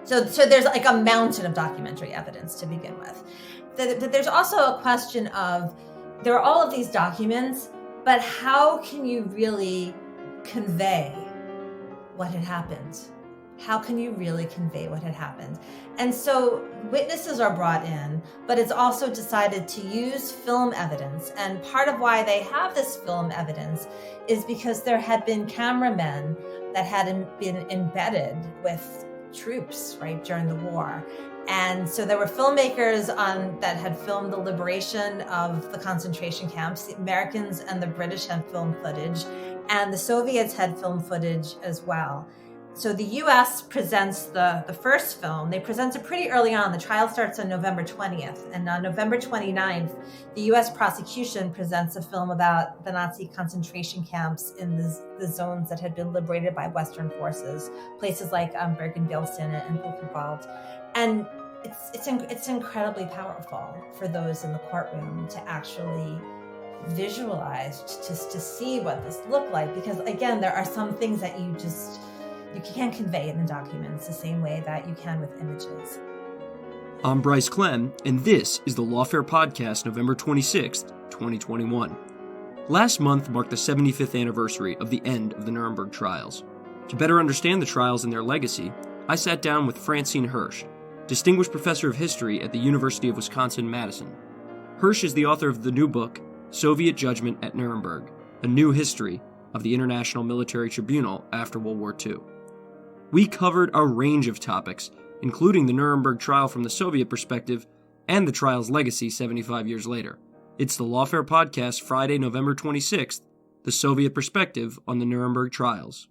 So there's like a mountain of documentary evidence to begin with. There's also a question of, there are all of these documents, but how can you really convey what had happened? How can you really convey what had happened? And so witnesses are brought in, but it's also decided to use film evidence. And part of why they have this film evidence is because there had been cameramen that had been embedded with troops, right, during the war. And so there were filmmakers that had filmed the liberation of the concentration camps. The Americans and the British had filmed footage, and the Soviets had filmed footage as well. So the U.S. presents the first film. They present it pretty early on. The trial starts on November 20th. And on November 29th, the U.S. prosecution presents a film about the Nazi concentration camps in the zones that had been liberated by Western forces, places like Bergen-Belsen and Buchenwald. And it's incredibly powerful for those in the courtroom to actually visualize, to see what this looked like. Because again, there are some things that you can't convey in the documents the same way that you can with images. I'm Bryce Klehm, and this is the Lawfare Podcast, November 26th, 2021. Last month marked the 75th anniversary of the end of the Nuremberg Trials. To better understand the trials and their legacy, I sat down with Francine Hirsch, Distinguished Professor of History at the University of Wisconsin-Madison. Hirsch is the author of the new book, Soviet Judgment at Nuremberg, A New History of the International Military Tribunal After World War II. We covered a range of topics, including the Nuremberg trial from the Soviet perspective and the trial's legacy 75 years later. It's the Lawfare Podcast, Friday, November 26th, The Soviet Perspective on the Nuremberg Trials.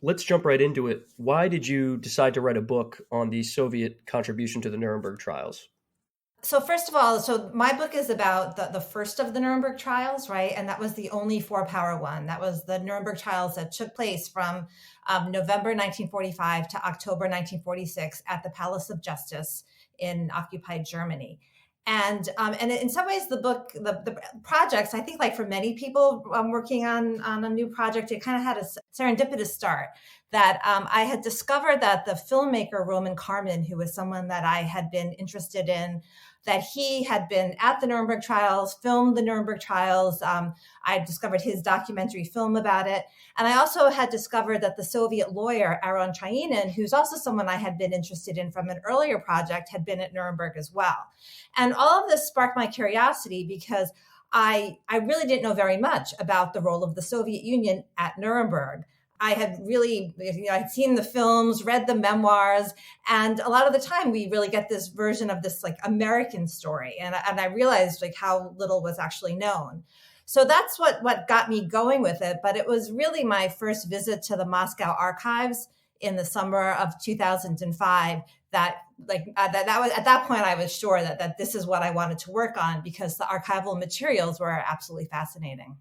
Let's jump right into it. Why did you decide to write a book on the Soviet contribution to the Nuremberg trials? So first of all, my book is about the first of the Nuremberg trials, right? And that was the only four-power one. That was the Nuremberg trials that took place from November 1945 to October 1946 at the Palace of Justice in occupied Germany. And in some ways, the book, the projects, I think, like for many people working on a new project, it kind of had a serendipitous start. That I had discovered that the filmmaker Roman Karman, who was someone that I had been interested in, that he had been at the Nuremberg trials, filmed the Nuremberg trials. I discovered his documentary film about it. And I also had discovered that the Soviet lawyer, Aaron Traynor, who's also someone I had been interested in from an earlier project, had been at Nuremberg as well. And all of this sparked my curiosity because I really didn't know very much about the role of the Soviet Union at Nuremberg. I had really, I'd seen the films, read the memoirs, and a lot of the time we really get this version of this like American story. And I realized like how little was actually known. So that's what got me going with it. But it was really my first visit to the Moscow archives in the summer of 2005 that was at that point I was sure that this is what I wanted to work on because the archival materials were absolutely fascinating.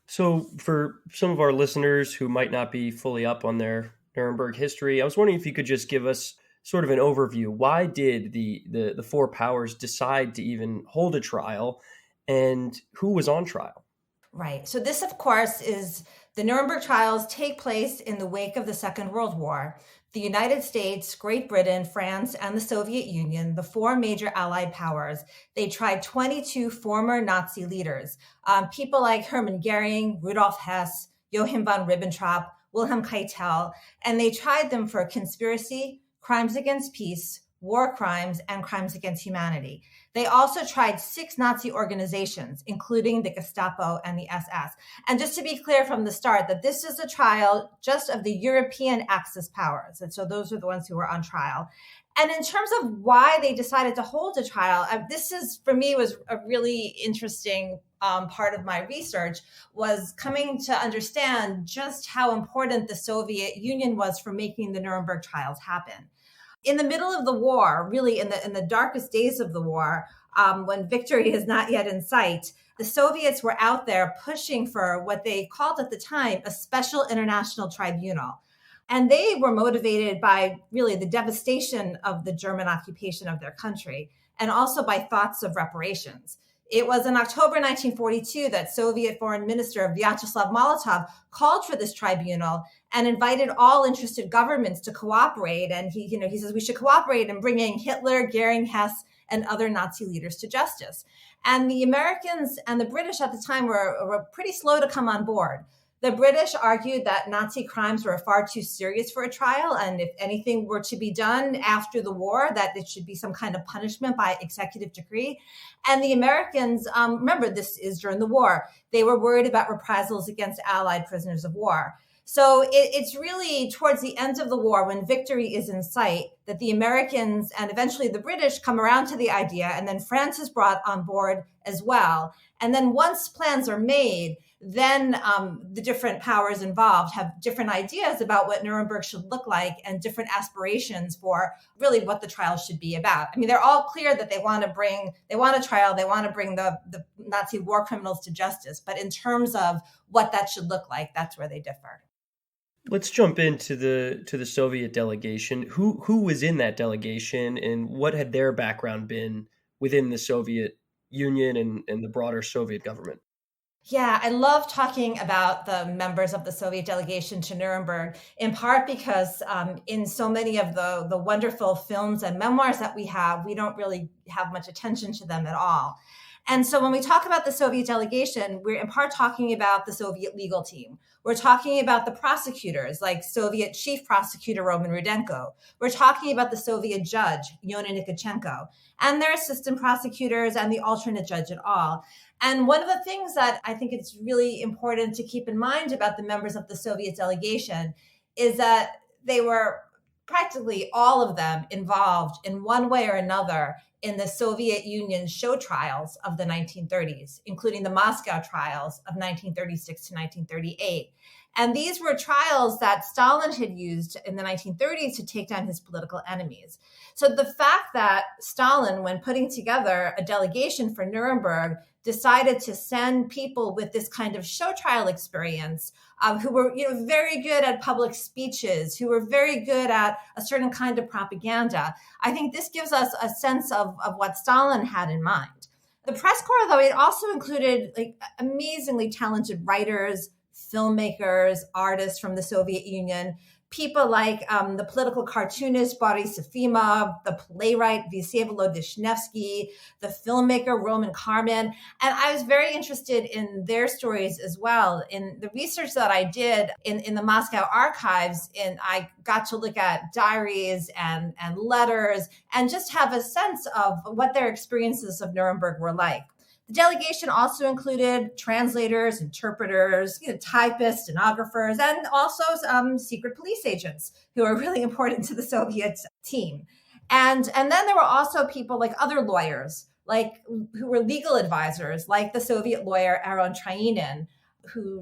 So for some of our listeners who might not be fully up on their Nuremberg history, I was wondering if you could just give us sort of an overview. Why did the four powers decide to even hold a trial, and who was on trial? Right. So this, of course, is the Nuremberg trials take place in the wake of the Second World War. The United States, Great Britain, France, and the Soviet Union, the four major Allied powers, they tried 22 former Nazi leaders, people like Hermann Goering, Rudolf Hess, Joachim von Ribbentrop, Wilhelm Keitel, and they tried them for conspiracy, crimes against peace, war crimes, and crimes against humanity. They also tried 6 Nazi organizations, including the Gestapo and the SS. And just to be clear from the start, that this is a trial just of the European Axis powers. And so those are the ones who were on trial. And in terms of why they decided to hold a trial, this is, for me, was a really interesting part of my research, was coming to understand just how important the Soviet Union was for making the Nuremberg trials happen. In the middle of the war, really in the darkest days of the war, when victory is not yet in sight, the Soviets were out there pushing for what they called at the time a special international tribunal. And they were motivated by really the devastation of the German occupation of their country, and also by thoughts of reparations. It was in October 1942 that Soviet Foreign Minister Vyacheslav Molotov called for this tribunal and invited all interested governments to cooperate. And he says we should cooperate in bringing Hitler, Goering, Hess, and other Nazi leaders to justice. And the Americans and the British at the time were pretty slow to come on board. The British argued that Nazi crimes were far too serious for a trial, and if anything were to be done after the war, that it should be some kind of punishment by executive decree. And the Americans, remember, this is during the war, they were worried about reprisals against Allied prisoners of war. So it's really towards the end of the war, when victory is in sight, that the Americans and eventually the British come around to the idea, and then France is brought on board as well. And then once plans are made, then the different powers involved have different ideas about what Nuremberg should look like and different aspirations for really what the trial should be about. I mean, they're all clear that they want a trial, they want to bring the Nazi war criminals to justice. But in terms of what that should look like, that's where they differ. Let's jump into the Soviet delegation. Who was in that delegation, and what had their background been within the Soviet Union and the broader Soviet government? Yeah, I love talking about the members of the Soviet delegation to Nuremberg, in part because in so many of the wonderful films and memoirs that we have, we don't really have much attention to them at all. And so when we talk about the Soviet delegation, we're in part talking about the Soviet legal team. We're talking about the prosecutors, like Soviet Chief Prosecutor Roman Rudenko. We're talking about the Soviet judge, Yona Nikitchenko, and their assistant prosecutors and the alternate judge at all. And one of the things that I think it's really important to keep in mind about the members of the Soviet delegation is that they were practically all of them involved in one way or another in the Soviet Union's show trials of the 1930s, including the Moscow trials of 1936 to 1938. And these were trials that Stalin had used in the 1930s to take down his political enemies. So the fact that Stalin, when putting together a delegation for Nuremberg, decided to send people with this kind of show trial experience, who were very good at public speeches, who were very good at a certain kind of propaganda, I think this gives us a sense of what Stalin had in mind. The press corps, though, it also included amazingly talented writers, filmmakers, artists from the Soviet Union, people like the political cartoonist Boris Efimov, the playwright Vyacheslav Vishnevsky, the filmmaker Roman Karman. And I was very interested in their stories as well. In the research that I did in the Moscow archives, and I got to look at diaries and letters and just have a sense of what their experiences of Nuremberg were like. The delegation also included translators, interpreters, typists, stenographers, and also secret police agents who are really important to the Soviet team. And then there were also people like other lawyers, who were legal advisors, like the Soviet lawyer Aaron Traynor,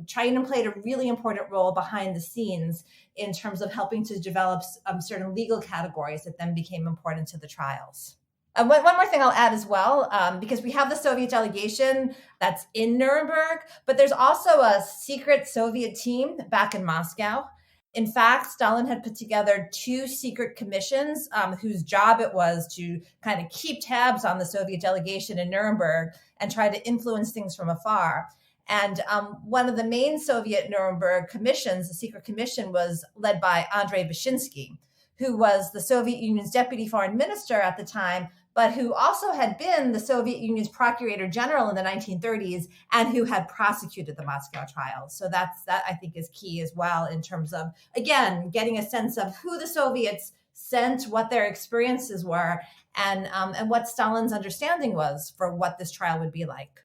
Traynor played a really important role behind the scenes in terms of helping to develop certain legal categories that then became important to the trials. One more thing I'll add as well, because we have the Soviet delegation that's in Nuremberg, but there's also a secret Soviet team back in Moscow. In fact, Stalin had put together two secret commissions whose job it was to kind of keep tabs on the Soviet delegation in Nuremberg and try to influence things from afar. And one of the main Soviet Nuremberg commissions, the secret commission, was led by Andrei Vyshinsky, who was the Soviet Union's deputy foreign minister at the time, but who also had been the Soviet Union's procurator general in the 1930s and who had prosecuted the Moscow trials. So that I think is key as well in terms of, again, getting a sense of who the Soviets sent, what their experiences were, and what Stalin's understanding was for what this trial would be like.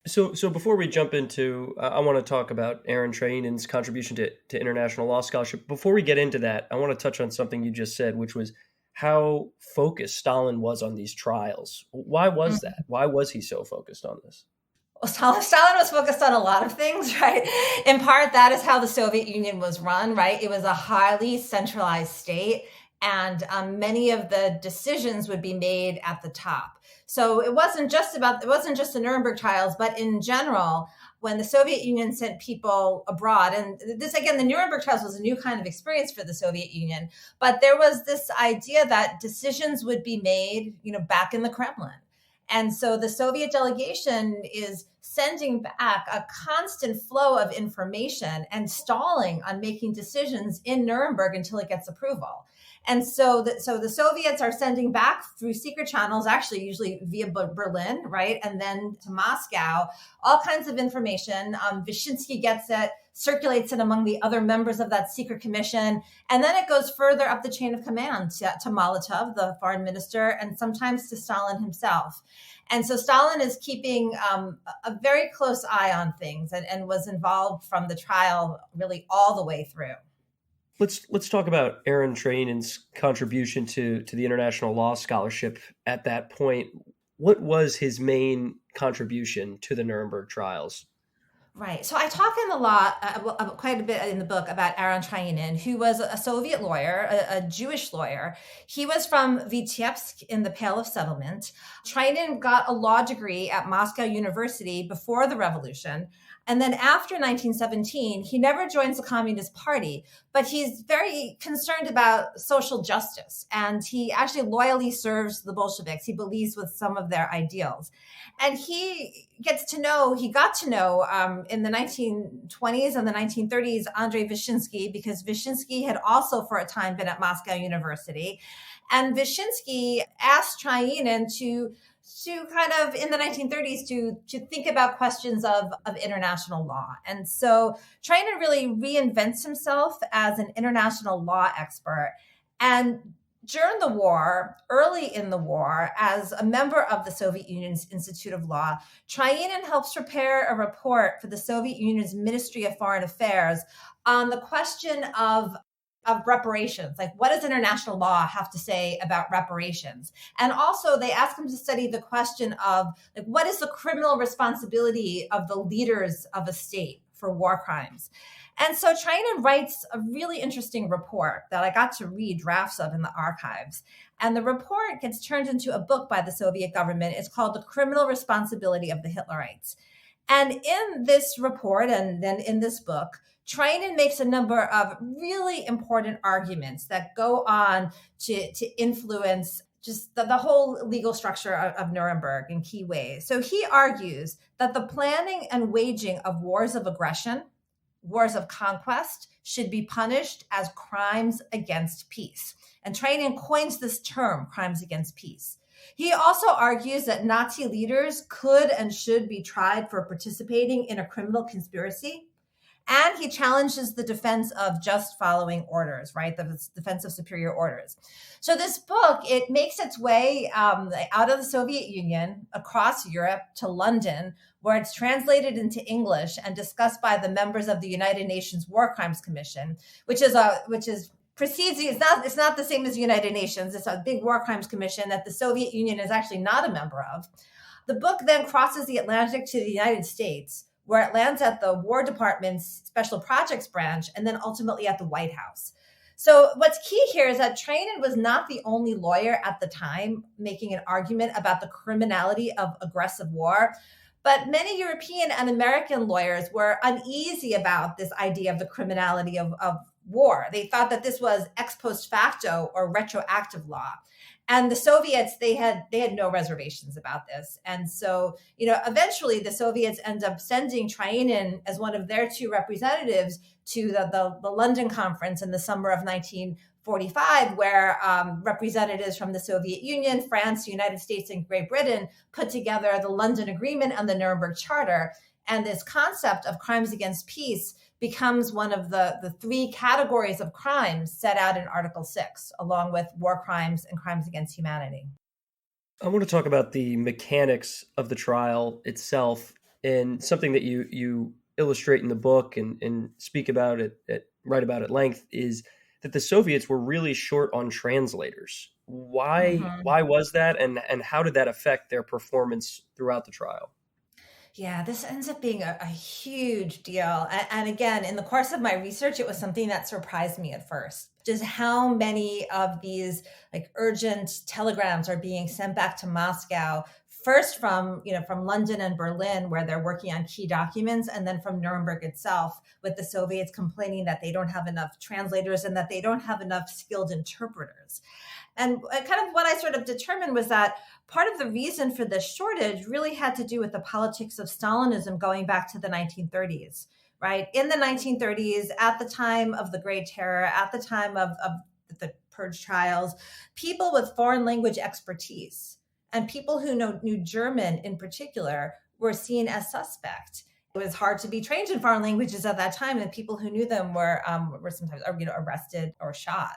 So before we jump into, I want to talk about Aaron Traynor's contribution to international law scholarship. Before we get into that, I want to touch on something you just said, which was how focused Stalin was on these trials. Why was that? Why was he so focused on this? Well, Stalin was focused on a lot of things, right? In part, that is how the Soviet Union was run, right? It was a highly centralized state, and many of the decisions would be made at the top. So it wasn't just the Nuremberg trials, but in general, when the Soviet Union sent people abroad, and this, again, the Nuremberg trials was a new kind of experience for the Soviet Union, but there was this idea that decisions would be made, back in the Kremlin. And so the Soviet delegation is sending back a constant flow of information and stalling on making decisions in Nuremberg until it gets approval. And so the Soviets are sending back through secret channels, actually usually via Berlin, right? And then to Moscow, all kinds of information. Wyszynski gets it, circulates it among the other members of that secret commission. And then it goes further up the chain of command to Molotov, the foreign minister, and sometimes to Stalin himself. And so Stalin is keeping a very close eye on things and was involved from the trial really all the way through. Let's talk about Aaron Traynon's contribution to the international law scholarship at that point. What was his main contribution to the Nuremberg trials? Right. So I talk in the law quite a bit in the book about Aaron Traynon, who was a Soviet lawyer, a Jewish lawyer. He was from Vitebsk in the Pale of Settlement. Traynon got a law degree at Moscow University before the revolution. And then after 1917, he never joins the Communist Party, but he's very concerned about social justice. And he actually loyally serves the Bolsheviks. He believes with some of their ideals. And he got to know in the 1920s and the 1930s, Andrei Wyszynski, because Wyszynski had also for a time been at Moscow University. And Wyszynski asked Traynon to kind of in the 1930s to think about questions of international law. And so Traynor really reinvents himself as an international law expert. And during the war, early in the war, as a member of the Soviet Union's Institute of Law, Traynon helps prepare a report for the Soviet Union's Ministry of Foreign Affairs on the question of reparations. Like, what does international law have to say about reparations? And also they ask him to study the question of, like, what is the criminal responsibility of the leaders of a state for war crimes? And so Traynor writes a really interesting report that I got to read drafts of in the archives. And the report gets turned into a book by the Soviet government. It's called The Criminal Responsibility of the Hitlerites. And in this report and then in this book, Traynor makes a number of really important arguments that go on to influence just the whole legal structure of Nuremberg in key ways. So he argues that the planning and waging of wars of aggression, wars of conquest, should be punished as crimes against peace. And Traynor coins this term, crimes against peace. He also argues that Nazi leaders could and should be tried for participating in a criminal conspiracy. And he challenges the defense of just following orders, right? The defense of superior orders. So this book, it makes its way out of the Soviet Union, across Europe to London, where it's translated into English and discussed by the members of the United Nations War Crimes Commission, it's not the same as the United Nations. It's a big war crimes commission that the Soviet Union is actually not a member of. The book then crosses the Atlantic to the United States, where it lands at the War Department's Special Projects Branch and then ultimately at the White House. So what's key here is that Traynor was not the only lawyer at the time making an argument about the criminality of aggressive war, but many European and American lawyers were uneasy about this idea of the criminality of war. They thought that this was ex post facto or retroactive law. And the Soviets, they had no reservations about this. And so, eventually the Soviets end up sending Traynor as one of their two representatives to the London conference in the summer of 1945, where representatives from the Soviet Union, France, the United States, and Great Britain put together the London Agreement and the Nuremberg Charter. And this concept of crimes against peace becomes one of the three categories of crimes set out in Article 6, along with war crimes and crimes against humanity. I want to talk about the mechanics of the trial itself, and something that you illustrate in the book and speak about write about at length is that the Soviets were really short on translators. Why was that, and how did that affect their performance throughout the trial? Yeah, this ends up being a huge deal. And again, in the course of my research, it was something that surprised me at first. Just how many of these urgent telegrams are being sent back to Moscow first from London and Berlin, where they're working on key documents, and then from Nuremberg itself, with the Soviets complaining that they don't have enough translators and that they don't have enough skilled interpreters. And kind of what I sort of determined was that part of the reason for this shortage really had to do with the politics of Stalinism going back to the 1930s, right? In the 1930s, at the time of the Great Terror, at the time of the Purge trials, people with foreign language expertise and people who knew German in particular were seen as suspect. It was hard to be trained in foreign languages at that time, and people who knew them were sometimes arrested or shot.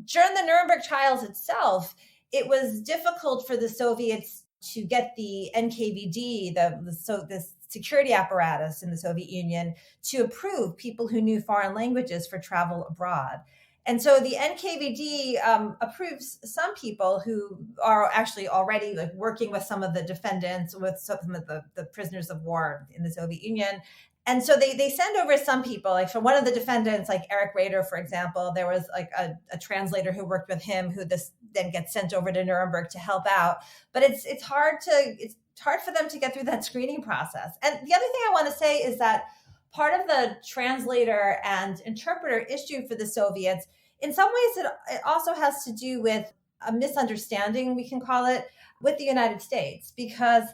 During the Nuremberg trials itself, it was difficult for the Soviets to get the NKVD, the security apparatus in the Soviet Union, to approve people who knew foreign languages for travel abroad. And so the NKVD approves some people who are actually already working with some of the defendants, with some of the prisoners of war in the Soviet Union. And so they send over some people, like for one of the defendants, like Erich Raeder, for example, there was like a translator who worked with him who then gets sent over to Nuremberg to help out. But it's hard for them to get through that screening process. And the other thing I want to say is that part of the translator and interpreter issue for the Soviets, in some ways, it also has to do with a misunderstanding, we can call it, with the United States, because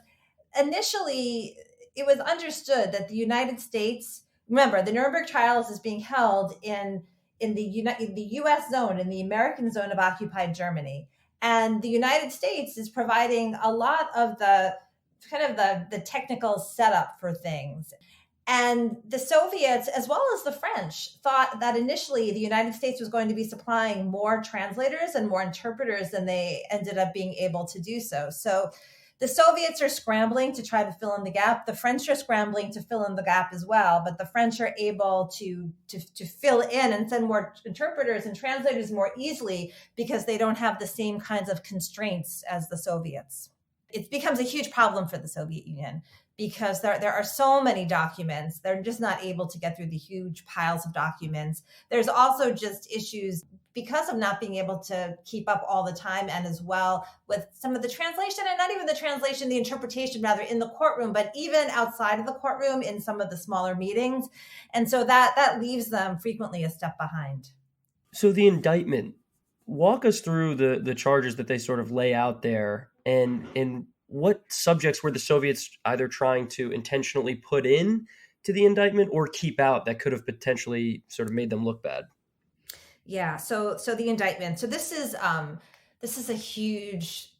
initially it was understood that the United States, remember, the Nuremberg trials is being held in the U.S. zone, in the American zone of occupied Germany. And the United States is providing a lot of the technical setup for things. And the Soviets, as well as the French, thought that initially the United States was going to be supplying more translators and more interpreters than they ended up being able to do so. So the Soviets are scrambling to try to fill in the gap. The French are scrambling to fill in the gap as well, but the French are able to fill in and send more interpreters and translators more easily because they don't have the same kinds of constraints as the Soviets. It becomes a huge problem for the Soviet Union because there are so many documents. They're just not able to get through the huge piles of documents. There's also just issues because of not being able to keep up all the time, and as well with some of the translation, and not even the translation, the interpretation rather, in the courtroom, but even outside of the courtroom in some of the smaller meetings. And so that leaves them frequently a step behind. So the indictment, walk us through the charges that they sort of lay out there, and what subjects were the Soviets either trying to intentionally put in to the indictment or keep out that could have potentially sort of made them look bad? Yeah. So the indictment. So this is a huge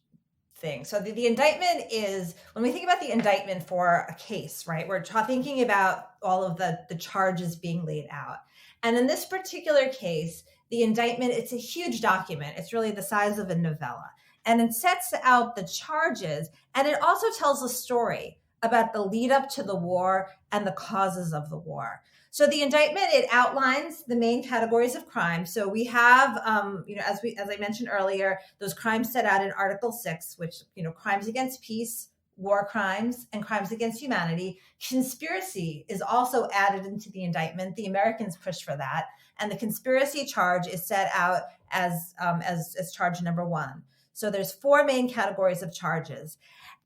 thing. So the indictment is, when we think about the indictment for a case, right, we're thinking about all of the charges being laid out. And in this particular case, the indictment, it's a huge document. It's really the size of a novella. And it sets out the charges, and it also tells a story about the lead up to the war and the causes of the war. So the indictment, it outlines the main categories of crime. So we have, as I mentioned earlier, those crimes set out in Article 6, which, crimes against peace, war crimes, and crimes against humanity. Conspiracy is also added into the indictment. The Americans push for that. And the conspiracy charge is set out as charge number 1. So there's 4 main categories of charges.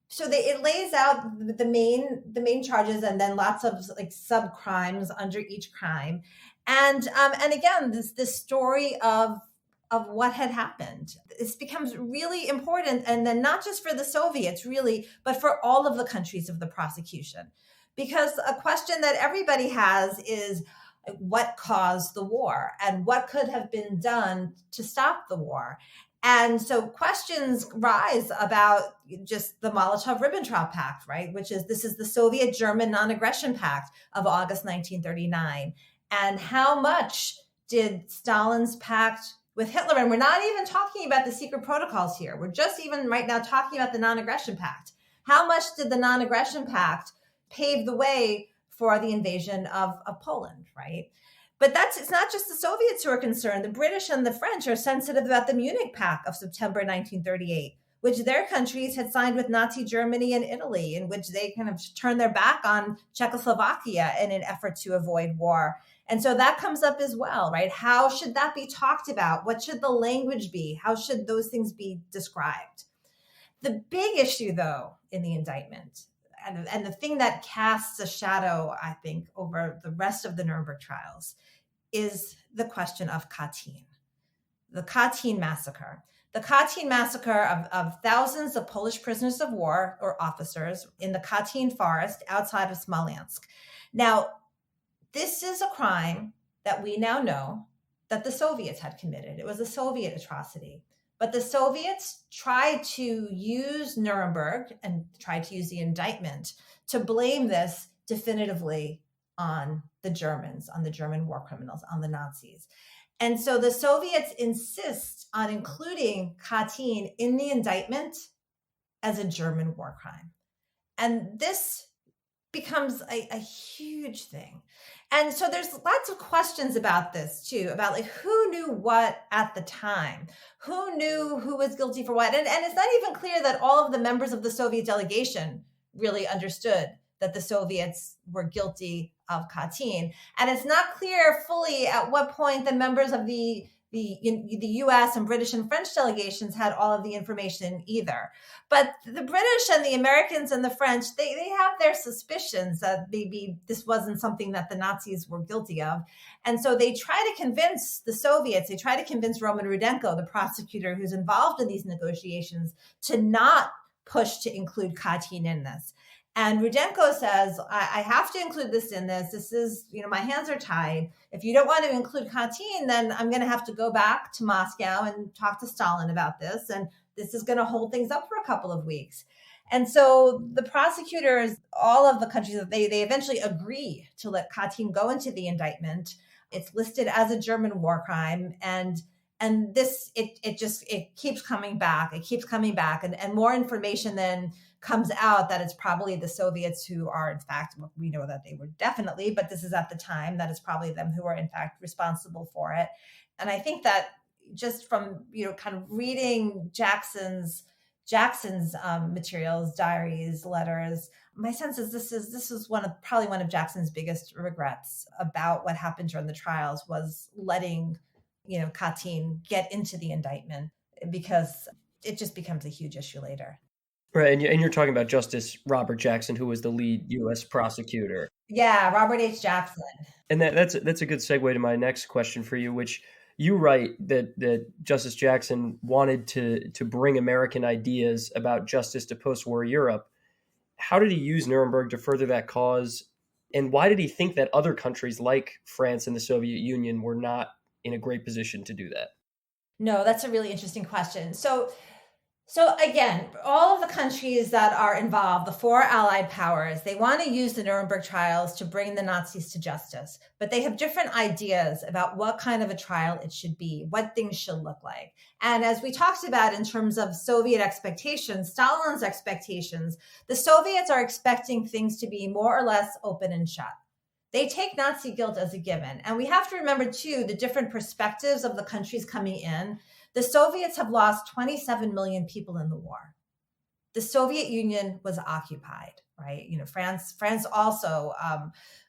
So it lays out the main charges, and then lots of like sub crimes under each crime, and again this story of what had happened. This becomes really important, and then not just for the Soviets really, but for all of the countries of the prosecution, because a question that everybody has is what caused the war and what could have been done to stop the war. And so questions rise about just the Molotov-Ribbentrop Pact, right? This is the Soviet-German non-aggression pact of August 1939. And how much did Stalin's pact with Hitler, and we're not even talking about the secret protocols here, we're just even right now talking about the non-aggression pact. How much did the non-aggression pact pave the way for the invasion of Poland, right? But it's not just the Soviets who are concerned. The British and the French are sensitive about the Munich Pact of September 1938, which their countries had signed with Nazi Germany and Italy, in which they kind of turned their back on Czechoslovakia in an effort to avoid war. And so that comes up as well, right? How should that be talked about? What should the language be? How should those things be described? The big issue, though, in the indictment, and the thing that casts a shadow, I think, over the rest of the Nuremberg trials is the question of Katyn, the Katyn Massacre. The Katyn Massacre of thousands of Polish prisoners of war or officers in the Katyn forest outside of Smolensk. Now, this is a crime that we now know that the Soviets had committed. It was a Soviet atrocity. But the Soviets tried to use Nuremberg and tried to use the indictment to blame this definitively on the Germans, on the German war criminals, on the Nazis. And so the Soviets insist on including Katyn in the indictment as a German war crime. And this becomes a huge thing. And so there's lots of questions about this too, about like who knew what at the time, who knew who was guilty for what. And it's not even clear that all of the members of the Soviet delegation really understood that the Soviets were guilty of Katyn. And it's not clear fully at what point the members of the US and British and French delegations had all of the information either. But the British and the Americans and the French, they have their suspicions that maybe this wasn't something that the Nazis were guilty of. And so they try to convince the Soviets, they try to convince Roman Rudenko, the prosecutor who's involved in these negotiations, to not push to include Katyn in this. And Rudenko says, I have to include this in this. This is, my hands are tied. If you don't want to include Katyn, then I'm going to have to go back to Moscow and talk to Stalin about this. And this is going to hold things up for a couple of weeks. And so the prosecutors, all of the countries, they eventually agree to let Katyn go into the indictment. It's listed as a German war crime. And this, it keeps coming back. It keeps coming back. And more information then comes out that it's probably the Soviets who are, in fact, we know that they were definitely, but this is at the time, that it's probably them who are, in fact, responsible for it. And I think that just from, kind of reading Jackson's materials, diaries, letters, my sense is this is probably one of Jackson's biggest regrets about what happened during the trials was letting, Katyn get into the indictment, because it just becomes a huge issue later. Right, and you're talking about Justice Robert Jackson, who was the lead U.S. prosecutor. Yeah, Robert H. Jackson. And that's a good segue to my next question for you, which you write that Justice Jackson wanted to bring American ideas about justice to post-war Europe. How did he use Nuremberg to further that cause? And why did he think that other countries like France and the Soviet Union were not in a great position to do that? No, that's a really interesting question. So again, all of the countries that are involved, the four Allied powers, they want to use the Nuremberg trials to bring the Nazis to justice, but they have different ideas about what kind of a trial it should be, what things should look like. And as we talked about in terms of Soviet expectations, Stalin's expectations, the Soviets are expecting things to be more or less open and shut. They take Nazi guilt as a given. And we have to remember, too, the different perspectives of the countries coming in. The Soviets have lost 27 million people in the war. The Soviet Union was occupied, right? France also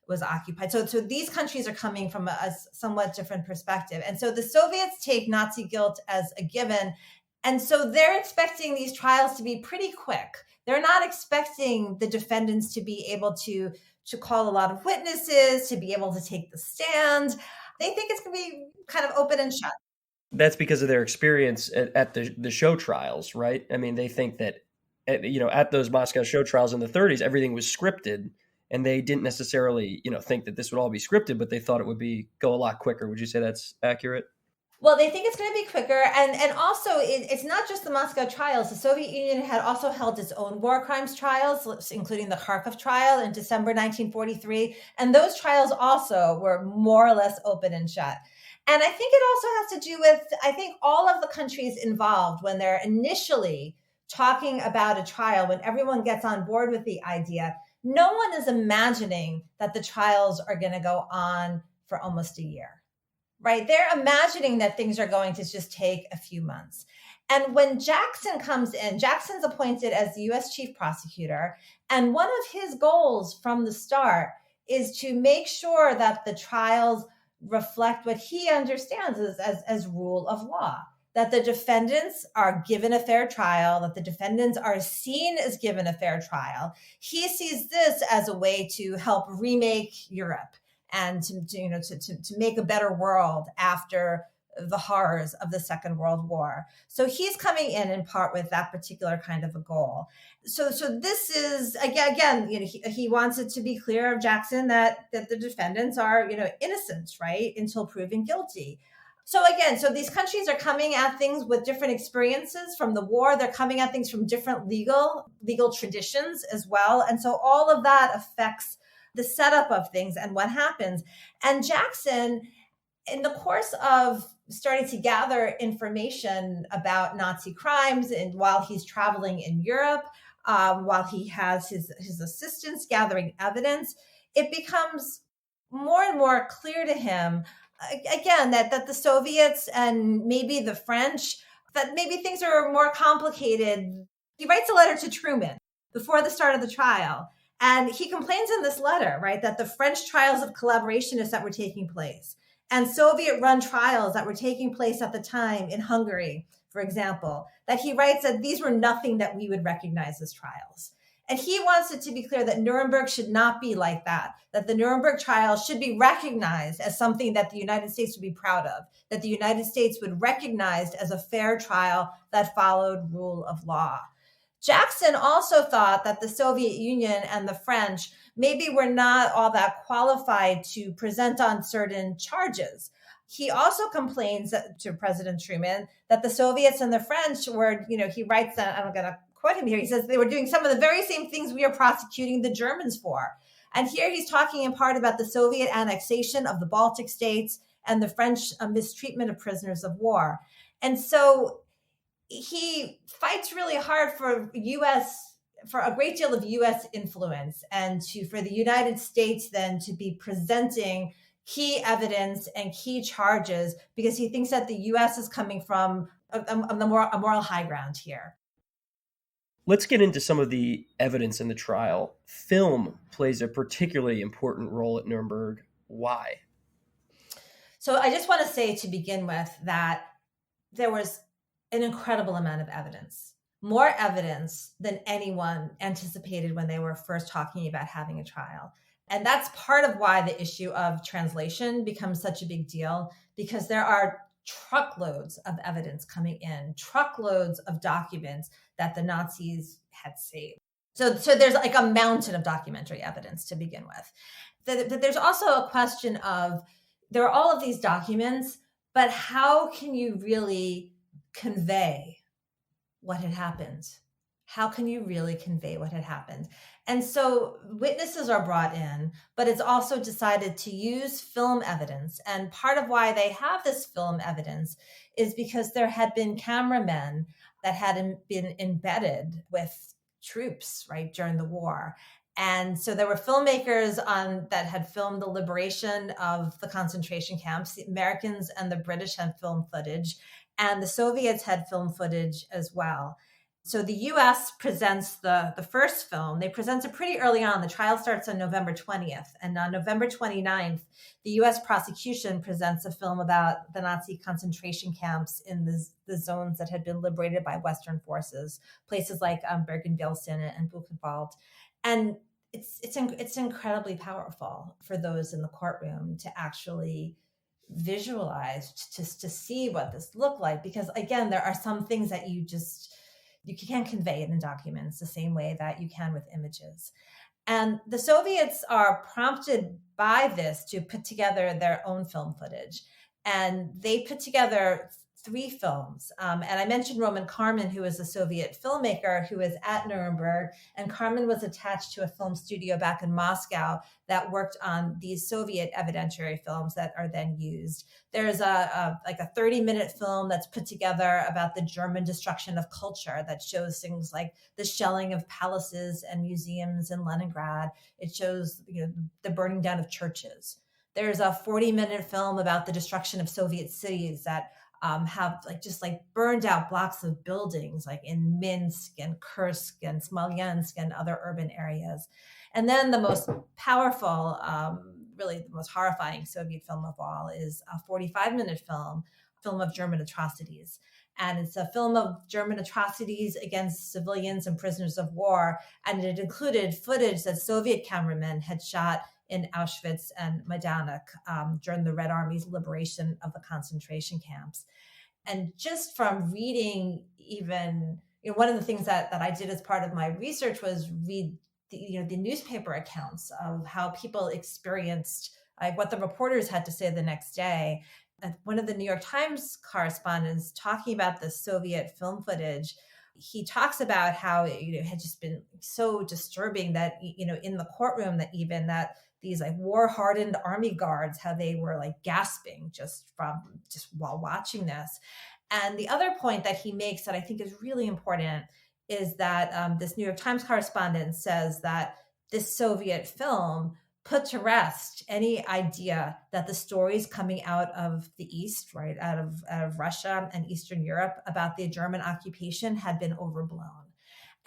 was occupied. So these countries are coming from a somewhat different perspective. And so the Soviets take Nazi guilt as a given. And so they're expecting these trials to be pretty quick. They're not expecting the defendants to be able to call a lot of witnesses, to be able to take the stand. They think it's going to be kind of open and shut. That's because of their experience at the show trials, right? I mean, they think that, at those Moscow show trials in the 30s, everything was scripted, and they didn't necessarily, think that this would all be scripted, but they thought it would go a lot quicker. Would you say that's accurate? Well, they think it's going to be quicker. And also, it's not just the Moscow trials. The Soviet Union had also held its own war crimes trials, including the Kharkov trial in December 1943. And those trials also were more or less open and shut. And I think it also has to do with, all of the countries involved, when they're initially talking about a trial, when everyone gets on board with the idea, no one is imagining that the trials are going to go on for almost a year, right? They're imagining that things are going to just take a few months. And when Jackson comes in, Jackson's appointed as the U.S. chief prosecutor. And one of his goals from the start is to make sure that the trials reflect what he understands as rule of law, that the defendants are given a fair trial, that the defendants are seen as given a fair trial. He sees this as a way to help remake Europe and to make a better world after the horrors of the Second World War. So he's coming in part with that particular kind of a goal. So this is again, he wants it to be clear of Jackson that the defendants are, innocent, right, until proven guilty. So again, these countries are coming at things with different experiences from the war. They're coming at things from different legal traditions as well. And so all of that affects the setup of things and what happens. And Jackson, in the course of starting to gather information about Nazi crimes and while he's traveling in Europe, while he has his assistants gathering evidence, it becomes more and more clear to him again, that the Soviets and maybe the French, that maybe things are more complicated. He writes a letter to Truman before the start of the trial. And he complains in this letter, right, that the French trials of collaborationists that were taking place and Soviet-run trials that were taking place at the time in Hungary, for example, that he writes that these were nothing that we would recognize as trials. And he wants it to be clear that Nuremberg should not be like that the Nuremberg trials should be recognized as something that the United States would be proud of, that the United States would recognize as a fair trial that followed rule of law. Jackson also thought that the Soviet Union and the French maybe were not all that qualified to present on certain charges. He also complains to President Truman that the Soviets and the French were, he writes that, I'm going to quote him here. He says they were doing some of the very same things we are prosecuting the Germans for. And here he's talking in part about the Soviet annexation of the Baltic states and the French mistreatment of prisoners of war. And so he fights really hard for a great deal of U.S. influence and for the United States then to be presenting key evidence and key charges because he thinks that the U.S. is coming from a moral high ground here. Let's get into some of the evidence in the trial. Film plays a particularly important role at Nuremberg. Why? So I just want to say to begin with that there was an incredible amount of evidence, more evidence than anyone anticipated when they were first talking about having a trial. And that's part of why the issue of translation becomes such a big deal, because there are truckloads of evidence coming in, truckloads of documents that the Nazis had saved. So there's like a mountain of documentary evidence to begin with. There's also a question of, there are all of these documents, but how can you really convey what had happened? How can you really convey what had happened? And so witnesses are brought in, but it's also decided to use film evidence. And part of why they have this film evidence is because there had been cameramen that had been embedded with troops, right, during the war. And so there were filmmakers that had filmed the liberation of the concentration camps. The Americans and the British had film footage, and the Soviets had film footage as well. So the U.S. presents the first film. They present it pretty early on. The trial starts on November 20th. And on November 29th, the U.S. prosecution presents a film about the Nazi concentration camps in the zones that had been liberated by Western forces, places like Bergen-Belsen and Buchenwald. And it's incredibly powerful for those in the courtroom to actually visualize, to see what this looked like. Because again, there are some things that you can't convey it in documents the same way that you can with images. And the Soviets are prompted by this to put together their own film footage. And they put together 3 films. And I mentioned Roman Karman, who is a Soviet filmmaker who is at Nuremberg. And Karman was attached to a film studio back in Moscow that worked on these Soviet evidentiary films that are then used. There's a 30-minute film that's put together about the German destruction of culture that shows things like the shelling of palaces and museums in Leningrad. It shows the burning down of churches. There's a 40-minute film about the destruction of Soviet cities that have burned out blocks of buildings like in Minsk and Kursk and Smolensk and other urban areas. And then the most powerful, really the most horrifying Soviet film of all, is a 45-minute film of German atrocities. And it's a film of German atrocities against civilians and prisoners of war. And it included footage that Soviet cameramen had shot in Auschwitz and Majdanek during the Red Army's liberation of the concentration camps. And just from reading, even, one of the things that I did as part of my research was read the newspaper accounts of how people experienced, like, what the reporters had to say the next day. And one of the New York Times correspondents, talking about the Soviet film footage, he talks about how it had just been so disturbing that, in the courtroom, that these like war-hardened army guards, how they were like gasping just while watching this. And the other point that he makes that I think is really important is that this New York Times correspondent says that this Soviet film put to rest any idea that the stories coming out of the East, right, out of Russia and Eastern Europe about the German occupation had been overblown.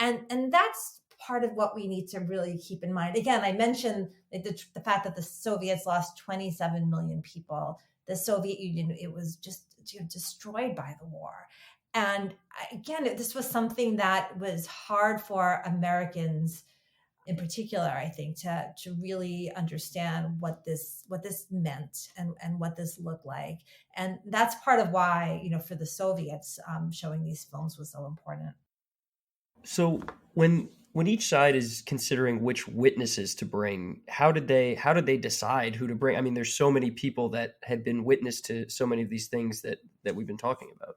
And that's part of what we need to really keep in mind. Again, I mentioned the fact that the Soviets lost 27 million people. The Soviet Union, it was just destroyed by the war. And again, this was something that was hard for Americans in particular, I think, to really understand what this meant and what this looked like. And that's part of why, for the Soviets, showing these films was so important. So when each side is considering which witnesses to bring, how did they decide who to bring? I mean, there's so many people that had been witness to so many of these things that we've been talking about.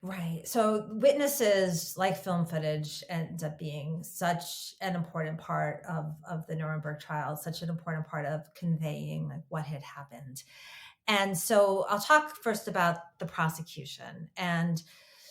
Right. So witnesses, like film footage, ends up being such an important part of the Nuremberg trials, such an important part of conveying like what had happened. And so I'll talk first about the prosecution. And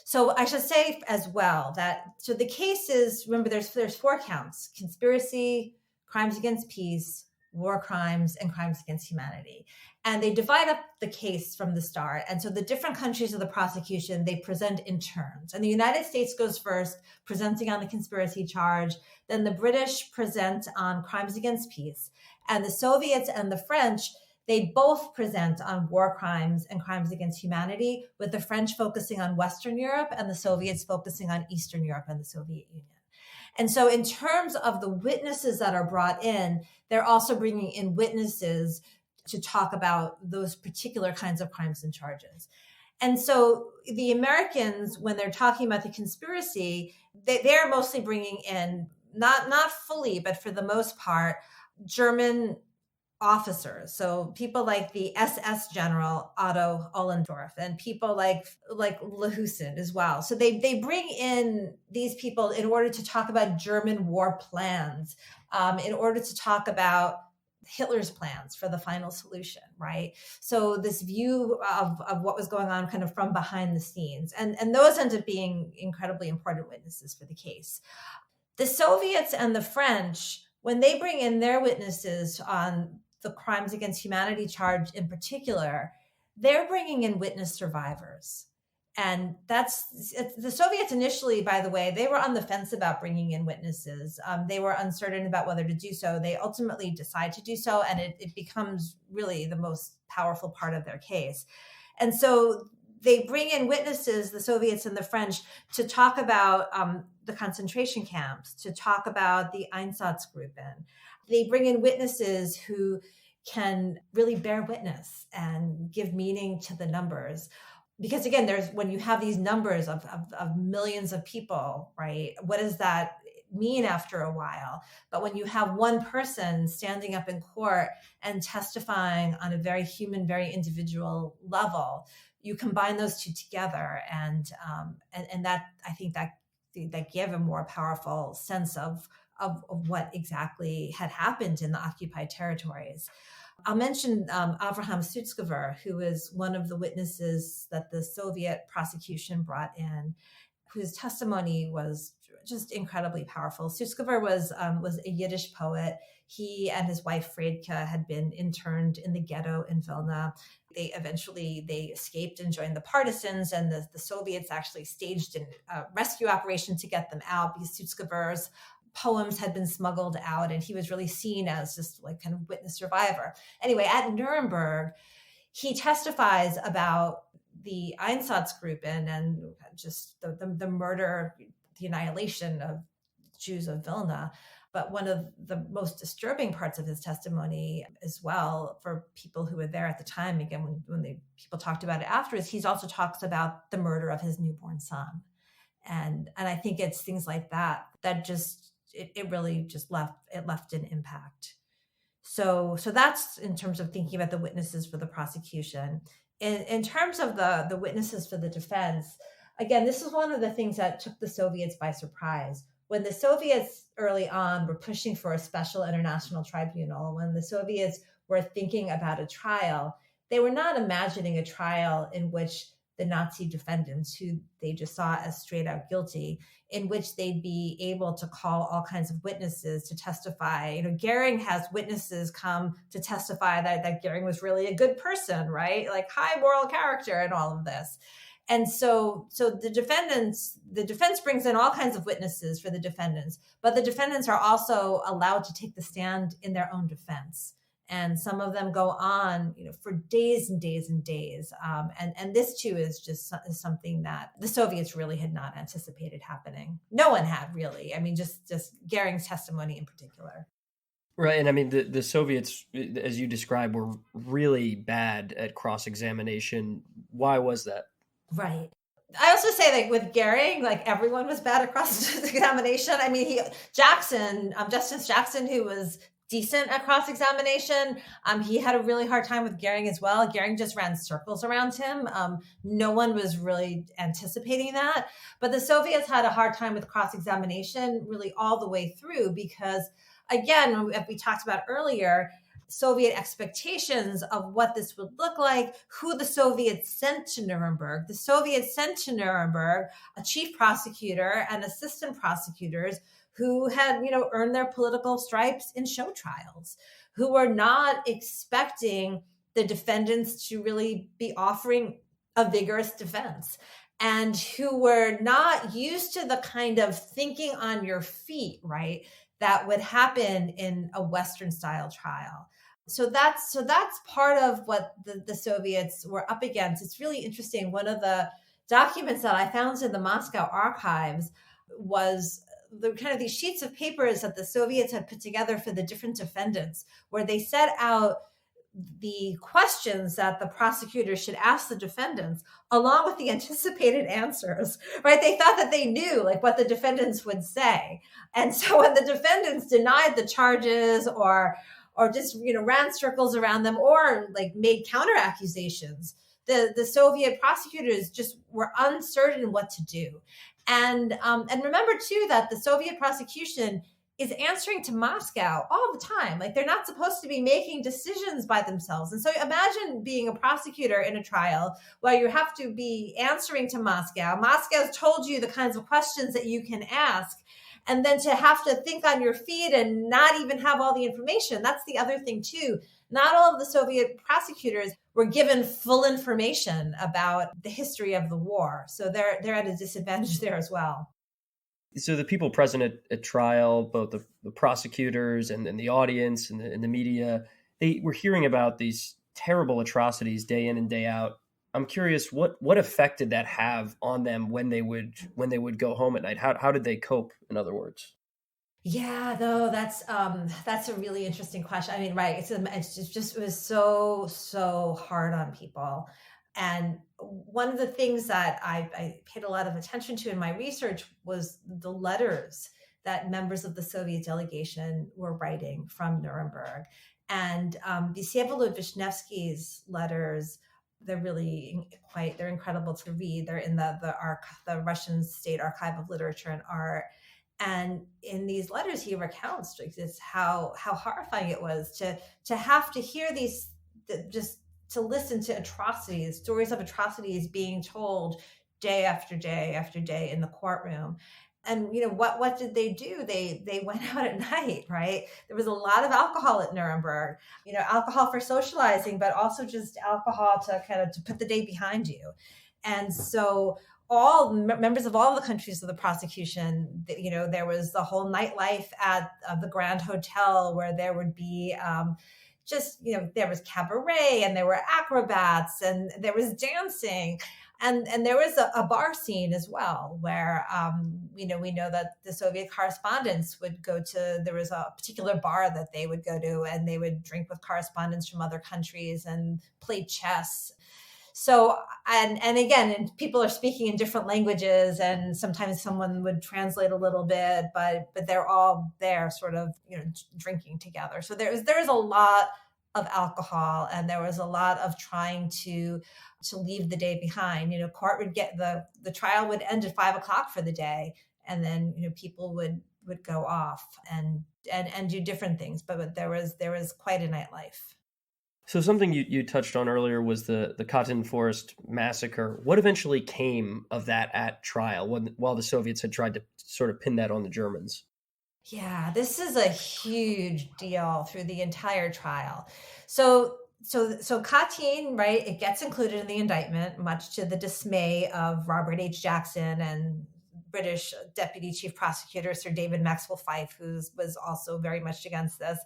so I should say as well that, so the cases, remember, there's 4 counts: conspiracy, crimes against peace, war crimes, and crimes against humanity. And they divide up the case from the start. And so the different countries of the prosecution, they present in turns. And the United States goes first, presenting on the conspiracy charge. Then the British present on crimes against peace. And the Soviets and the French, they both present on war crimes and crimes against humanity, with the French focusing on Western Europe and the Soviets focusing on Eastern Europe and the Soviet Union. And so in terms of the witnesses that are brought in, they're also bringing in witnesses to talk about those particular kinds of crimes and charges. And so the Americans, when they're talking about the conspiracy, they're mostly bringing in, not fully, but for the most part, German officers. So people like the SS General Otto Ohlendorf, and people like Lehusin as well. So they bring in these people in order to talk about German war plans, in order to talk about Hitler's plans for the final solution, right? So this view of what was going on kind of from behind the scenes. And those end up being incredibly important witnesses for the case. The Soviets and the French, when they bring in their witnesses on the crimes against humanity charge in particular, they're bringing in witness survivors. And the Soviets initially, by the way, they were on the fence about bringing in witnesses. They were uncertain about whether to do so. They ultimately decide to do so, and it becomes really the most powerful part of their case. And so they bring in witnesses, the Soviets and the French, to talk about the concentration camps, to talk about the Einsatzgruppen. They bring in witnesses who can really bear witness and give meaning to the numbers. Because again, when you have these numbers of millions of people, right, what does that mean after a while? But when you have one person standing up in court and testifying on a very human, very individual level, you combine those two together, and that, I think, that gave a more powerful sense of what exactly had happened in the occupied territories. I'll mention Avraham Sutzkever, who is one of the witnesses that the Soviet prosecution brought in, whose testimony was just incredibly powerful. Sutzkever was a Yiddish poet. He and his wife Friedke had been interned in the ghetto in Vilna. They escaped and joined the partisans, and the Soviets actually staged a rescue operation to get them out, because Sutzkever's poems had been smuggled out, and he was really seen as just like kind of witness survivor. Anyway, at Nuremberg, he testifies about the Einsatzgruppen and just the murder, the annihilation of Jews of Vilna. But one of the most disturbing parts of his testimony as well, for people who were there at the time, again, when people talked about it afterwards, he also talks about the murder of his newborn son. And I think it's things like that just, it really just left an impact. So that's in terms of thinking about the witnesses for the prosecution. In terms of the witnesses for the defense, again, this is one of the things that took the Soviets by surprise. When the Soviets early on were pushing for a special international tribunal, when the Soviets were thinking about a trial, they were not imagining a trial in which the Nazi defendants, who they just saw as straight out guilty, in which they'd be able to call all kinds of witnesses to testify. Goering has witnesses come to testify that Goering was really a good person, right? Like high moral character and all of this. And so the defense brings in all kinds of witnesses for the defendants, but the defendants are also allowed to take the stand in their own defense. And some of them go on, for days and days and days. And this too is just something that the Soviets really had not anticipated happening. No one had really. I mean, just Goering's testimony in particular. Right. And I mean, the Soviets, as you described, were really bad at cross-examination. Why was that? Right. I also say that with Goering, like everyone was bad at cross-examination. I mean, Justice Jackson, who was decent at cross-examination, he had a really hard time with Goering as well. Goering just ran circles around him. No one was really anticipating that. But the Soviets had a hard time with cross-examination really all the way through because, again, as we talked about earlier, Soviet expectations of what this would look like, who the Soviets sent to Nuremberg. The Soviets sent to Nuremberg a chief prosecutor and assistant prosecutors who had, earned their political stripes in show trials, who were not expecting the defendants to really be offering a vigorous defense, and who were not used to the kind of thinking on your feet, right, that would happen in a Western style trial. So that's part of what the Soviets were up against. It's really interesting. One of the documents that I found in the Moscow archives was the kind of these sheets of papers that the Soviets had put together for the different defendants, where they set out the questions that the prosecutors should ask the defendants, along with the anticipated answers, right? They thought that they knew like what the defendants would say. And so when the defendants denied the charges or just, ran circles around them or like made counter accusations, the Soviet prosecutors just were uncertain what to do. And remember too, that the Soviet prosecution is answering to Moscow all the time. Like they're not supposed to be making decisions by themselves. And so imagine being a prosecutor in a trial where you have to be answering to Moscow. Moscow's told you the kinds of questions that you can ask. And then to have to think on your feet and not even have all the information. That's the other thing too. Not all of the Soviet prosecutors were given full information about the history of the war. So they're at a disadvantage there as well. So the people present at trial, both the prosecutors and the audience and the media, they were hearing about these terrible atrocities day in and day out. I'm curious, what effect did that have on them when they would go home at night? How did they cope, in other words? Yeah, no, that's a really interesting question. I mean, right. It was so hard on people. And one of the things that I paid a lot of attention to in my research was the letters that members of the Soviet delegation were writing from Nuremberg. And Vsevolod Vishnevsky's letters, they're incredible to read. They're in the Russian State Archive of Literature and Art. And in these letters, he recounts just how horrifying it was to have to hear these, just to listen to atrocities, stories of atrocities being told day after day after day in the courtroom. And what did they do? They went out at night, right? There was a lot of alcohol at Nuremberg, alcohol for socializing, but also just alcohol to put the day behind you. And so members of all the countries of the prosecution. There was the whole nightlife at the Grand Hotel, where there would be there was cabaret, and there were acrobats, and there was dancing. And there was a bar scene as well, where, we know that the Soviet correspondents would go to, there was a particular bar that they would go to, and they would drink with correspondents from other countries and play chess. So, and again, and people are speaking in different languages, and sometimes someone would translate a little bit, but they're all there sort of, drinking together. So there was a lot of alcohol, and there was a lot of trying to leave the day behind. Court would get the trial would end at 5:00 for the day, and then people would go off and do different things. But there was quite a nightlife. So something you touched on earlier was the Katyn Forest massacre. What eventually came of that at trial while the Soviets had tried to sort of pin that on the Germans? Yeah, this is a huge deal through the entire trial. So Katyn, right, it gets included in the indictment, much to the dismay of Robert H. Jackson and British Deputy Chief Prosecutor Sir David Maxwell Fyfe, who was also very much against this.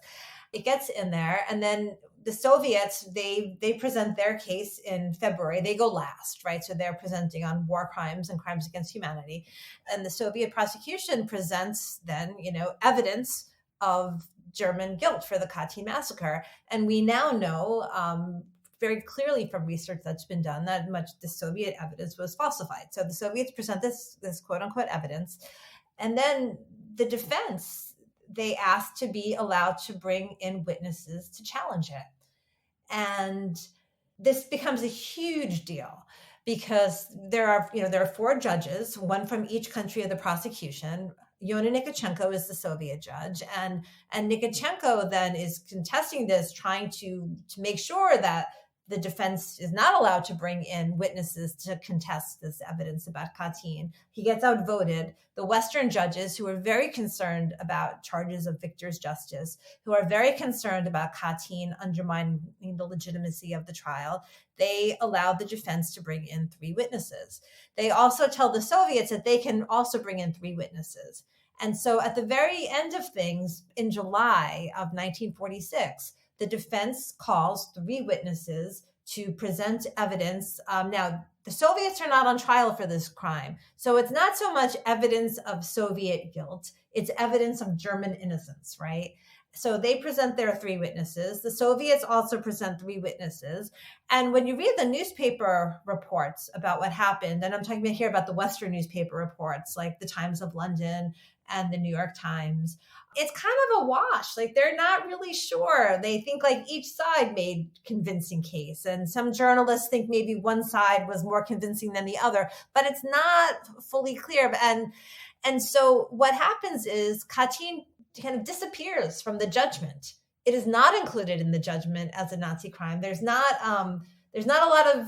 It gets in there, and then the Soviets, they present their case in February. They go last, right? So they're presenting on war crimes and crimes against humanity. And the Soviet prosecution presents then, evidence of German guilt for the Katyn Massacre. And we now know very clearly from research that's been done that much the Soviet evidence was falsified. So the Soviets present this quote unquote evidence. And then the defense, they asked to be allowed to bring in witnesses to challenge it. And this becomes a huge deal because there are 4 judges, one from each country of the prosecution. Yona Nikitchenko is the Soviet judge, and Nikitchenko then is contesting this, trying to make sure that the defense is not allowed to bring in witnesses to contest this evidence about Katyn. He gets outvoted. The Western judges, who are very concerned about charges of victor's justice, who are very concerned about Katyn undermining the legitimacy of the trial, they allow the defense to bring in 3 witnesses. They also tell the Soviets that they can also bring in 3 witnesses. And so at the very end of things, in July of 1946, the defense calls 3 witnesses to present evidence. Now, the Soviets are not on trial for this crime. So it's not so much evidence of Soviet guilt. It's evidence of German innocence, right? So they present their 3 witnesses. The Soviets also present 3 witnesses. And when you read the newspaper reports about what happened, and I'm talking about here about the Western newspaper reports, like the Times of London and the New York Times, it's kind of a wash. Like, they're not really sure. They think like each side made convincing case. And some journalists think maybe one side was more convincing than the other, but it's not fully clear. And so what happens is Katyn kind of disappears from the judgment. It is not included in the judgment as a Nazi crime. There's not a lot of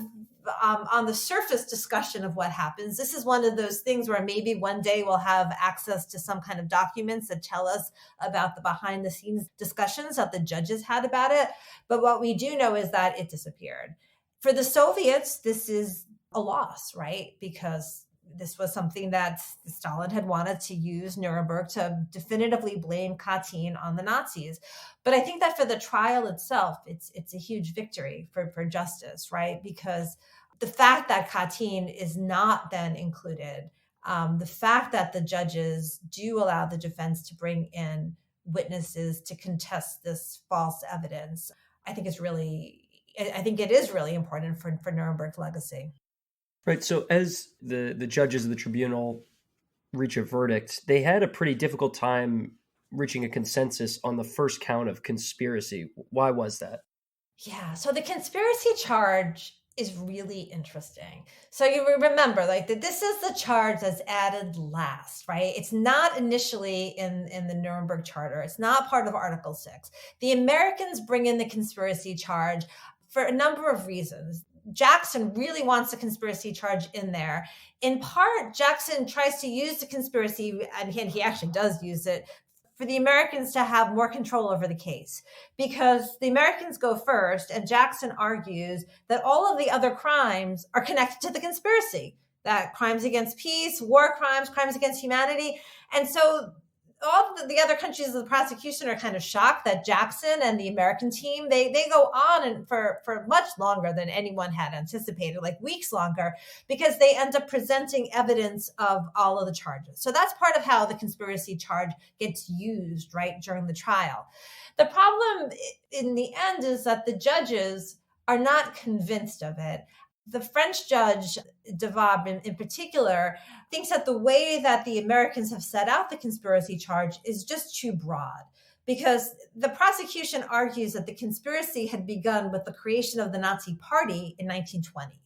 on the surface discussion of what happens. This is one of those things where maybe one day we'll have access to some kind of documents that tell us about the behind the scenes discussions that the judges had about it. But what we do know is that it disappeared. For the Soviets, this is a loss, right? Because this was something that Stalin had wanted to use Nuremberg to definitively blame Katyn on the Nazis. But I think that for the trial itself, it's a huge victory for justice, right? Because the fact that Katyn is not then included, the fact that the judges do allow the defense to bring in witnesses to contest this false evidence, I think it is really important for Nuremberg's legacy. Right. So as the judges of the tribunal reach a verdict, they had a pretty difficult time reaching a consensus on the first count of conspiracy. Why was that? Yeah. So the conspiracy charge is really interesting. So you remember, like, that this is the charge that's added last, right? It's not initially in the Nuremberg Charter. It's not part of Article 6. The Americans bring in the conspiracy charge for a number of reasons. Jackson really wants a conspiracy charge in there. In part, Jackson tries to use the conspiracy, and he actually does use it, for the Americans to have more control over the case, because the Americans go first, and Jackson argues that all of the other crimes are connected to the conspiracy. that crimes against peace, war crimes, crimes against humanity. And so all the other countries of the prosecution are kind of shocked that Jackson and the American team, they go on and for much longer than anyone had anticipated, like weeks longer, because they end up presenting evidence of all of the charges. So that's part of how the conspiracy charge gets used, right, during the trial. The problem in the end is that the judges are not convinced of it. The French judge, Devab in particular, thinks that the way that the Americans have set out the conspiracy charge is just too broad, because the prosecution argues that the conspiracy had begun with the creation of the Nazi Party in 1920.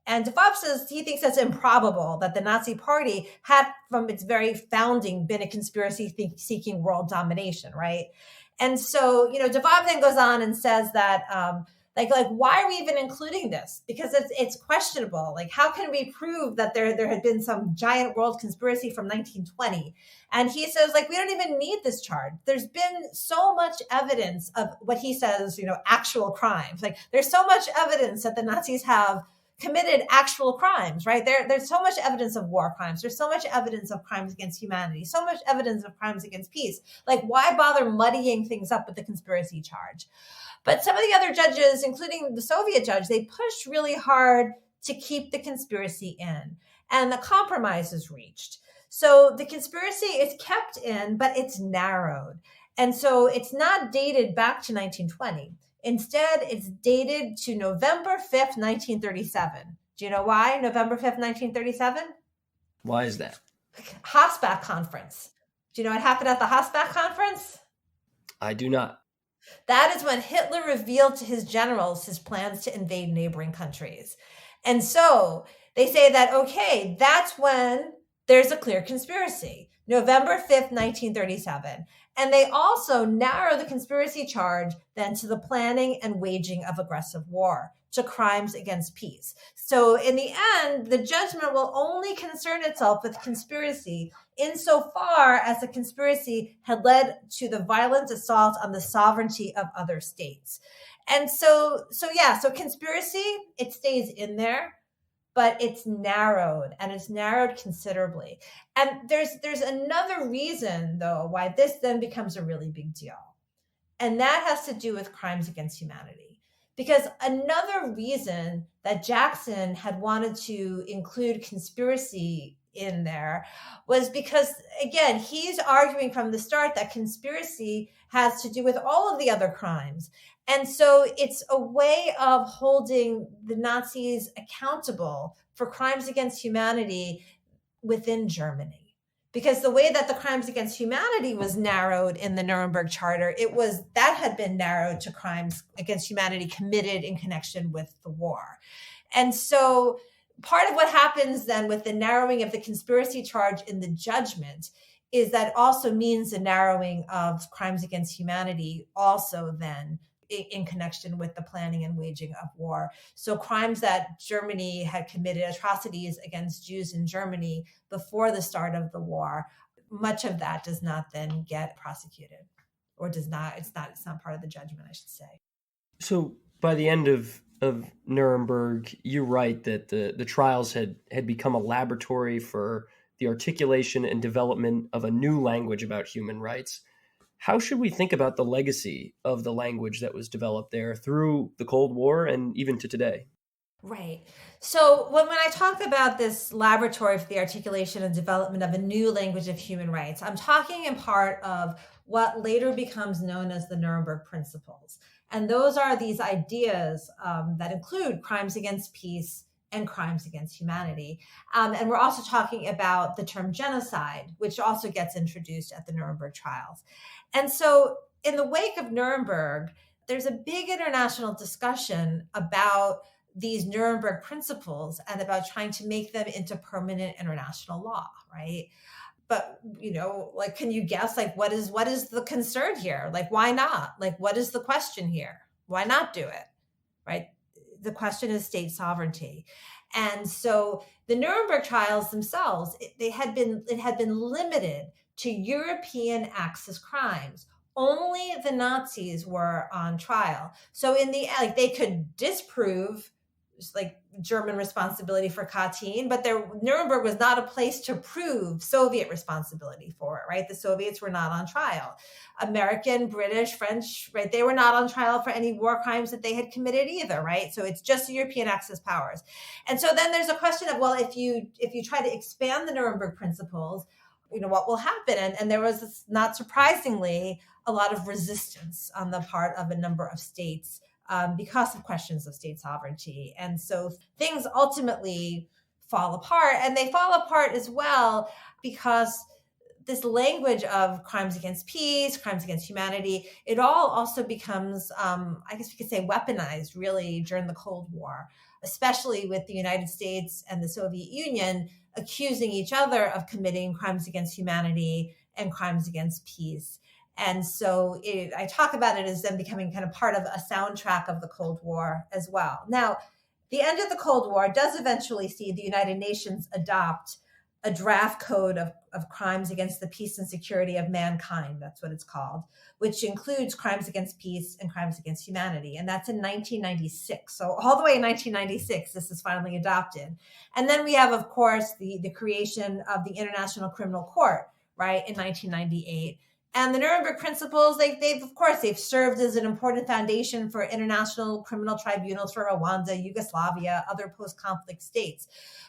And Devab says he thinks it's improbable that the Nazi Party had, from its very founding, been a conspiracy seeking world domination, right? And so, Devab then goes on and says that, like, why are we even including this? Because it's questionable. Like, how can we prove that there had been some giant world conspiracy from 1920? And he says, like, we don't even need this charge. There's been so much evidence of what he says, actual crimes. Like, there's so much evidence that the Nazis have committed actual crimes, right? There's so much evidence of war crimes. There's so much evidence of crimes against humanity, so much evidence of crimes against peace. Like, why bother muddying things up with the conspiracy charge? But some of the other judges, including the Soviet judge, they pushed really hard to keep the conspiracy in, and the compromise is reached. So the conspiracy is kept in, but it's narrowed. And so it's not dated back to 1920. Instead, it's dated to November 5th, 1937. Do you know why November 5th, 1937? Why is that? Hossbach Conference. Do you know what happened at the Hossbach Conference? I do not. That is when Hitler revealed to his generals his plans to invade neighboring countries. And so they say that, okay, that's when there's a clear conspiracy, November 5th, 1937. And they also narrow the conspiracy charge then to the planning and waging of aggressive war, to crimes against peace. So in the end, the judgment will only concern itself with conspiracy insofar as the conspiracy had led to the violent assault on the sovereignty of other states. And so conspiracy, it stays in there, but it's narrowed, and it's narrowed considerably. And there's another reason, though, why this then becomes a really big deal. And that has to do with crimes against humanity. Because another reason that Jackson had wanted to include conspiracy in there was because, again, he's arguing from the start that conspiracy has to do with all of the other crimes. And so it's a way of holding the Nazis accountable for crimes against humanity within Germany. Because the way that the crimes against humanity was narrowed in the Nuremberg Charter, that had been narrowed to crimes against humanity committed in connection with the war. And so part of what happens then with the narrowing of the conspiracy charge in the judgment is that also means the narrowing of crimes against humanity also then in connection with the planning and waging of war. So crimes that Germany had committed, atrocities against Jews in Germany before the start of the war, much of that does not then get prosecuted, or it's not part of the judgment, I should say. So by the end of Nuremberg, you write that the trials had become a laboratory for the articulation and development of a new language about human rights. How should we think about the legacy of the language that was developed there through the Cold War and even to today? Right. So when I talk about this laboratory for the articulation and development of a new language of human rights, I'm talking in part of what later becomes known as the Nuremberg Principles. And those are these ideas that include crimes against peace and crimes against humanity. And we're also talking about the term genocide, which also gets introduced at the Nuremberg trials. And so in the wake of Nuremberg, there's a big international discussion about these Nuremberg principles and about trying to make them into permanent international law, right? But, can you guess, what is the concern here? Why not? What is the question here? Why not do it, right? The question is state sovereignty. And so the Nuremberg trials themselves, it had been limited to European Axis crimes. Only the Nazis were on trial. So in the they could disprove like German responsibility for Katyn, but Nuremberg was not a place to prove Soviet responsibility for it, right? The Soviets were not on trial. American, British, French, right? They were not on trial for any war crimes that they had committed either, right? So it's just European Axis powers. And so then there's a question of, well, if you try to expand the Nuremberg Principles, what will happen? And there was, not surprisingly, a lot of resistance on the part of a number of states because of questions of state sovereignty. And so things ultimately fall apart, and they fall apart as well because this language of crimes against peace, crimes against humanity, it all also becomes, I guess we could say, weaponized really during the Cold War, especially with the United States and the Soviet Union accusing each other of committing crimes against humanity and crimes against peace. And so I talk about it as them becoming kind of part of a soundtrack of the Cold War as well. Now, the end of the Cold War does eventually see the United Nations adopt a draft code of crimes against the peace and security of mankind. That's what it's called, which includes crimes against peace and crimes against humanity. And that's in 1996. So all the way in 1996, this is finally adopted. And then we have, of course, the creation of the International Criminal Court, right, in 1998. And the Nuremberg Principles, they've served as an important foundation for international criminal tribunals for Rwanda, Yugoslavia, other post-conflict states.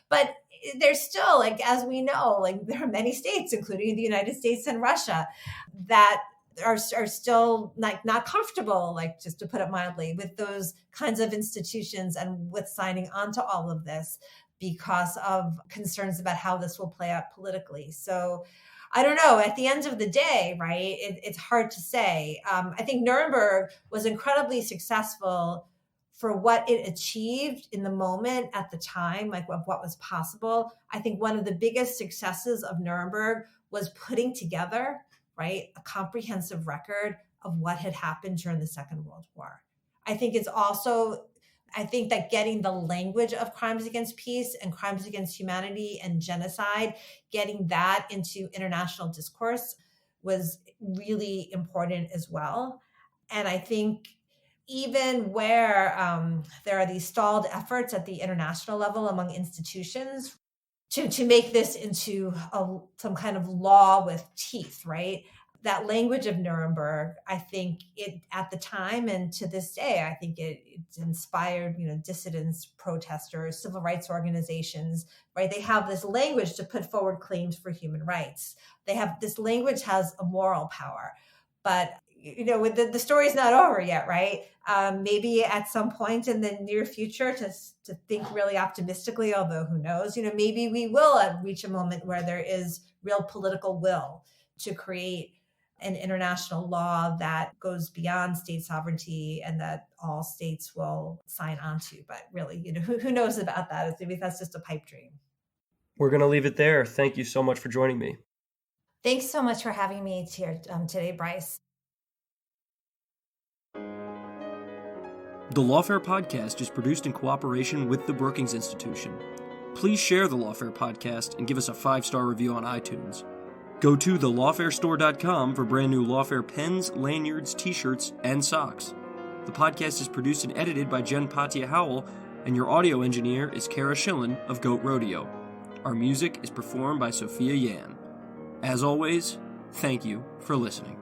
But there's still, as we know, there are many states, including the United States and Russia, that are still not comfortable, just to put it mildly, with those kinds of institutions and with signing on to all of this because of concerns about how this will play out politically. So I don't know. At the end of the day, right, it's hard to say. I think Nuremberg was incredibly successful for what it achieved in the moment at the time, what was possible. I think one of the biggest successes of Nuremberg was putting together, right, a comprehensive record of what had happened during the Second World War. I think that getting the language of crimes against peace and crimes against humanity and genocide, getting that into international discourse was really important as well. And I think even where there are these stalled efforts at the international level among institutions to make this into some kind of law with teeth, right? That language of Nuremberg, I think it at the time and to this day, I think it inspired, dissidents, protesters, civil rights organizations, right? They have this language to put forward claims for human rights. This language has a moral power, but the story's not over yet, right? Maybe at some point in the near future, to think really optimistically, although who knows, maybe we will reach a moment where there is real political will to create an international law that goes beyond state sovereignty and that all states will sign on to. But really, who knows about that? Maybe that's just a pipe dream. We're going to leave it there. Thank you so much for joining me. Thanks so much for having me here today, Bryce. The Lawfare Podcast is produced in cooperation with the Brookings Institution. Please share the Lawfare Podcast and give us a 5-star review on iTunes. Go to thelawfarestore.com for brand new Lawfare pens, lanyards, t-shirts, and socks. The podcast is produced and edited by Jen Patia-Howell, and your audio engineer is Kara Schillen of Goat Rodeo. Our music is performed by Sophia Yan. As always, thank you for listening.